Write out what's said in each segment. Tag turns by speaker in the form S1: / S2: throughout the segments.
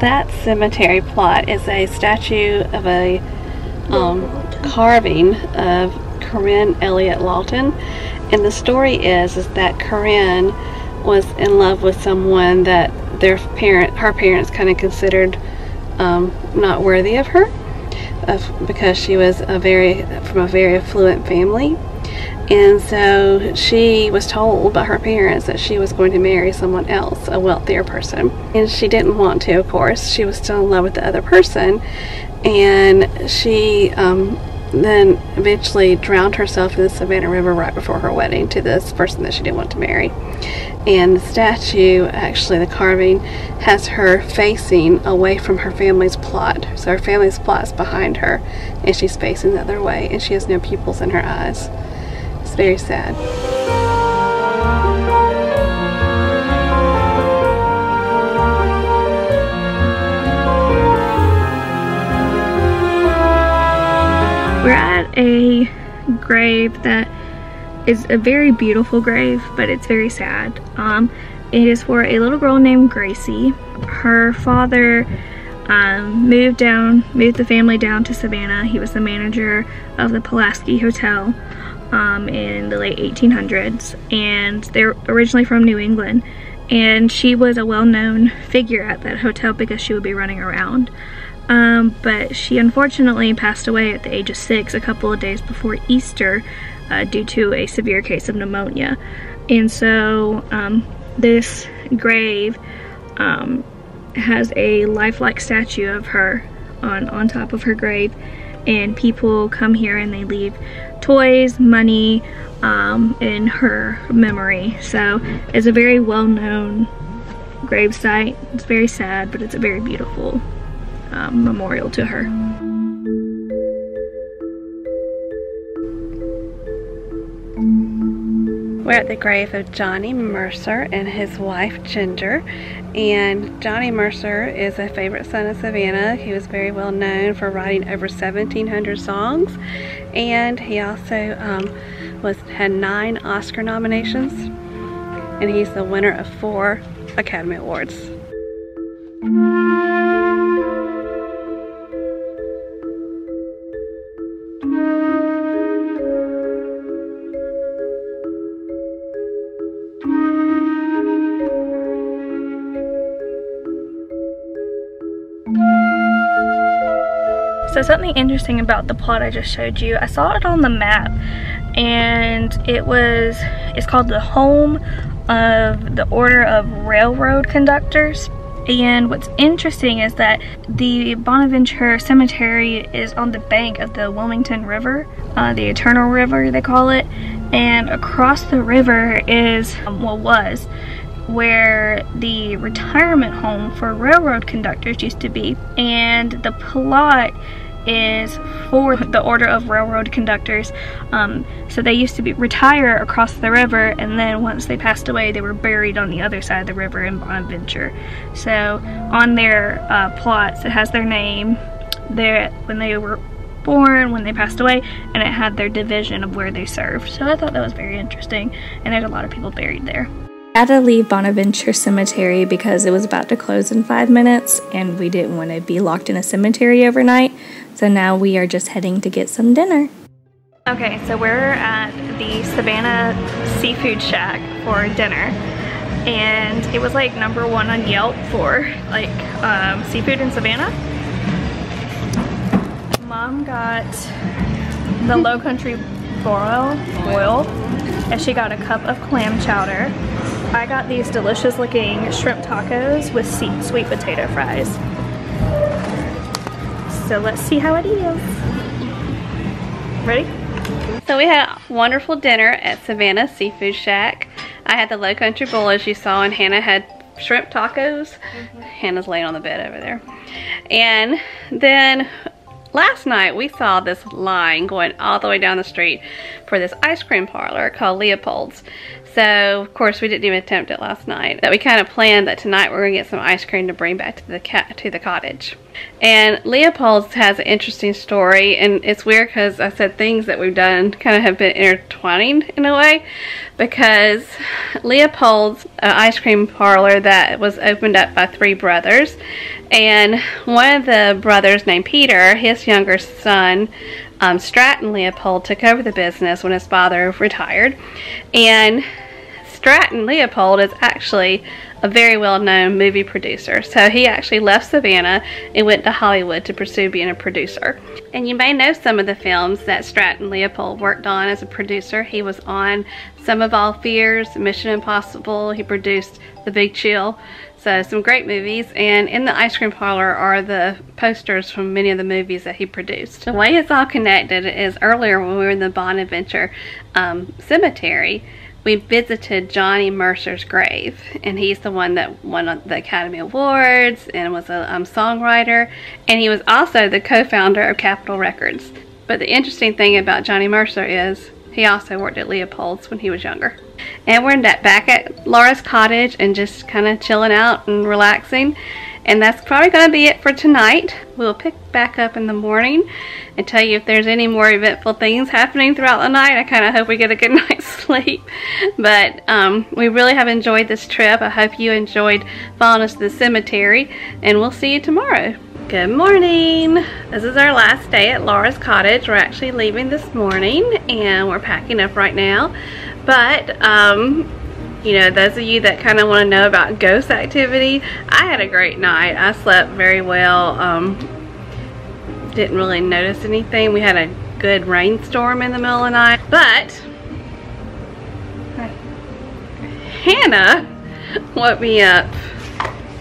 S1: that cemetery plot is a statue of a carving of Corinne Elliott Lawton, and the story is that Corinne was in love with someone that her parents kind of considered not worthy of her, because she was from a very affluent family. And so she was told by her parents that she was going to marry someone else, a wealthier person. And she didn't want to, of course. She was still in love with the other person. And she then eventually drowned herself in the Savannah River right before her wedding to this person that she didn't want to marry. And the statue, actually the carving, has her facing away from her family's plot. So her family's plot is behind her, and she's facing the other way, and she has no pupils in her eyes. It's very sad.
S2: We're at a grave that is a very beautiful grave, but it's very sad. It is for a little girl named Gracie. Her father moved the family down to Savannah. He was the manager of the Pulaski Hotel in the late 1800s, and they're originally from New England. And she was a well-known figure at that hotel because she would be running around. But she unfortunately passed away at the age of 6 a couple of days before Easter due to a severe case of pneumonia. And so this grave has a lifelike statue of her on top of her grave, and people come here and they leave toys, money in her memory. So it's a very well-known grave site. It's very sad, but it's a very beautiful memorial to her.
S1: We're at the grave of Johnny Mercer and his wife Ginger. And Johnny Mercer is a favorite son of Savannah. He was very well known for writing over 1,700 songs, and he also had 9 Oscar nominations, and he's the winner of 4 Academy Awards.
S2: So something interesting about the plot I just showed you, I saw it on the map, and it's called the home of the Order of Railroad Conductors. And what's interesting is that the Bonaventure Cemetery is on the bank of the Wilmington River, the Eternal River they call it, and across the river is, was where the retirement home for railroad conductors used to be. And the plot is for the Order of Railroad Conductors. So they used to retire across the river, and then once they passed away they were buried on the other side of the river in Bonaventure. So on their plots it has their name, when they were born, when they passed away, and it had their division of where they served. So I thought that was very interesting, and there's a lot of people buried there. I had to leave Bonaventure Cemetery because it was about to close in 5 minutes, and we didn't want to be locked in a cemetery overnight. So now we are just heading to get some dinner. Okay, so we're at the Savannah Seafood Shack for dinner, and it was like #1 on Yelp for like seafood in Savannah. Mom got the Low Country boil, and she got a cup of clam chowder. I got these delicious looking shrimp tacos with sweet potato fries. So let's see how it is. Ready?
S1: So we had a wonderful dinner at Savannah Seafood Shack. I had the Low Country bowl, as you saw, and Hannah had shrimp tacos. Hannah's laying on the bed over there. And then last night we saw this line going all the way down the street for this ice cream parlor called Leopold's. So, of course, we didn't even attempt it last night. That we kind of planned that tonight we're going to get some ice cream to bring back to the cottage. And Leopold's has an interesting story, and it's weird because I said things that we've done kind of have been intertwining in a way, because Leopold's ice cream parlor that was opened up by 3 brothers, and one of the brothers named Peter, his younger son, Stratton Leopold, took over the business when his father retired. And Stratton Leopold is actually a very well-known movie producer. So he actually left Savannah and went to Hollywood to pursue being a producer. And you may know some of the films that Stratton Leopold worked on as a producer. He was on Some of All Fears, Mission Impossible. He produced The Big Chill. So some great movies, and in the ice cream parlor are the posters from many of the movies that he produced. The way it's all connected is earlier when we were in the Bonaventure Cemetery, we visited Johnny Mercer's grave, and he's the one that won the Academy Awards and was a songwriter, and he was also the co-founder of Capitol Records. But the interesting thing about Johnny Mercer is he also worked at Leopold's when he was younger. And we're back at Laura's cottage and just kind of chilling out and relaxing. And that's probably going to be it for tonight. We'll pick back up in the morning and tell you if there's any more eventful things happening throughout the night. I kind of hope we get a good night's sleep. But we really have enjoyed this trip. I hope you enjoyed following us to the cemetery. And we'll see you tomorrow. Good morning. This is our last day at Laura's cottage. We're actually leaving this morning and we're packing up right now. But you know, those of you that kind of want to know about ghost activity, I had a great night. I slept very well. Didn't really notice anything. We had a good rainstorm in the middle of the night. But Hannah woke me up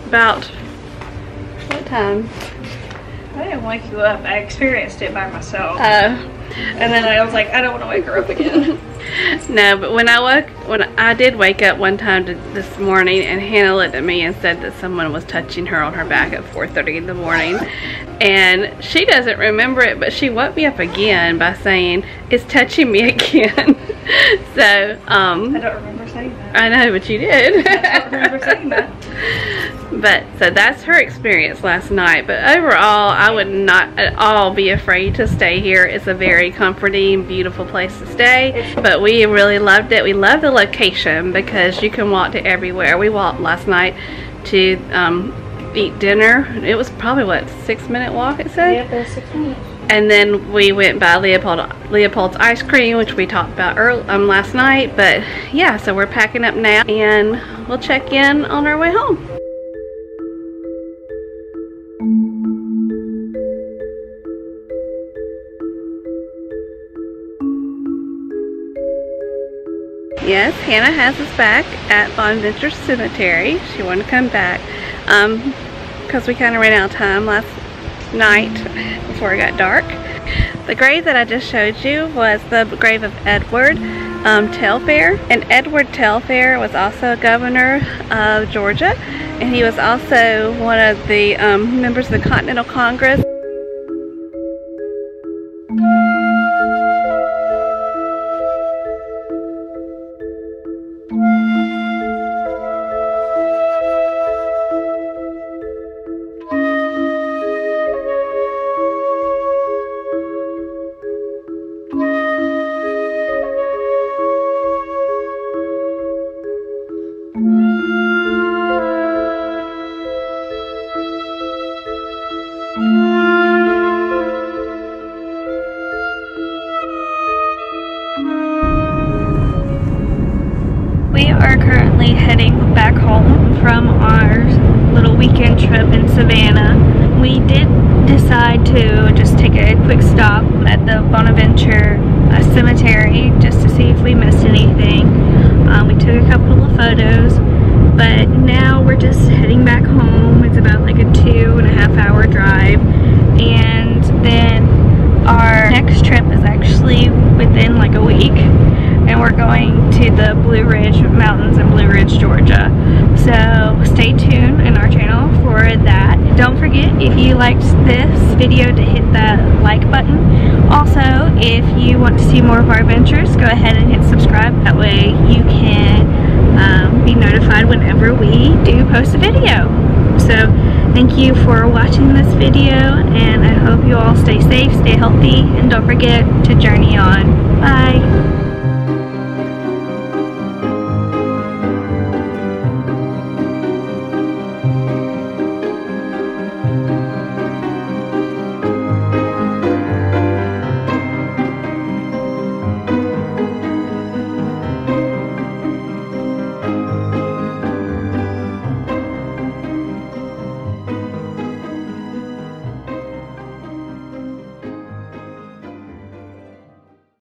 S1: about what time?
S2: I didn't wake you up. I experienced it by myself. And then I was like, I don't want to wake her up again.
S1: No, but when I did wake up one time this morning, and Hannah looked at me and said that someone was touching her on her back at 4:30 in the morning. And she doesn't remember it, but she woke me up again by saying, "It's touching me again." So,
S2: I don't remember saying that.
S1: I know, but you did.
S2: I don't remember saying that.
S1: But, so that's her experience last night. But overall, I would not at all be afraid to stay here. It's a very comforting, beautiful place to stay. But we really loved it. We love the location because you can walk to everywhere. We walked last night to eat dinner. It was probably, what, 6-minute walk, it said?
S2: Yep, it was 6 minutes.
S1: And then we went by Leopold's ice cream, which we talked about last night. But yeah, so we're packing up now and we'll check in on our way home. Yes, Hannah has us back at Bonaventure Cemetery. She wanted to come back because we kind of ran out of time last night before it got dark. The grave that I just showed you was the grave of Edward Telfair, and Edward Telfair was also a governor of Georgia, and he was also one of the members of the Continental Congress.
S2: We are currently heading back home from our little weekend trip in Savannah. We did decide to just take a quick stop at the Bonaventure Cemetery just to see if we missed anything. We took a couple of photos, but now we're just heading back home. It's about like a 2.5 hour drive, and then our next trip is actually within like a week, and we're going to the Blue Ridge Mountains in Blue Ridge, Georgia. So stay tuned in our channel for that. Don't forget, if you liked this video to hit that like button. Also, if you want to see more of our adventures, go ahead and hit subscribe. That way you can be notified whenever we do post a video. So thank you for watching this video, and I hope you all stay safe, stay healthy, and don't forget to journey on. Bye!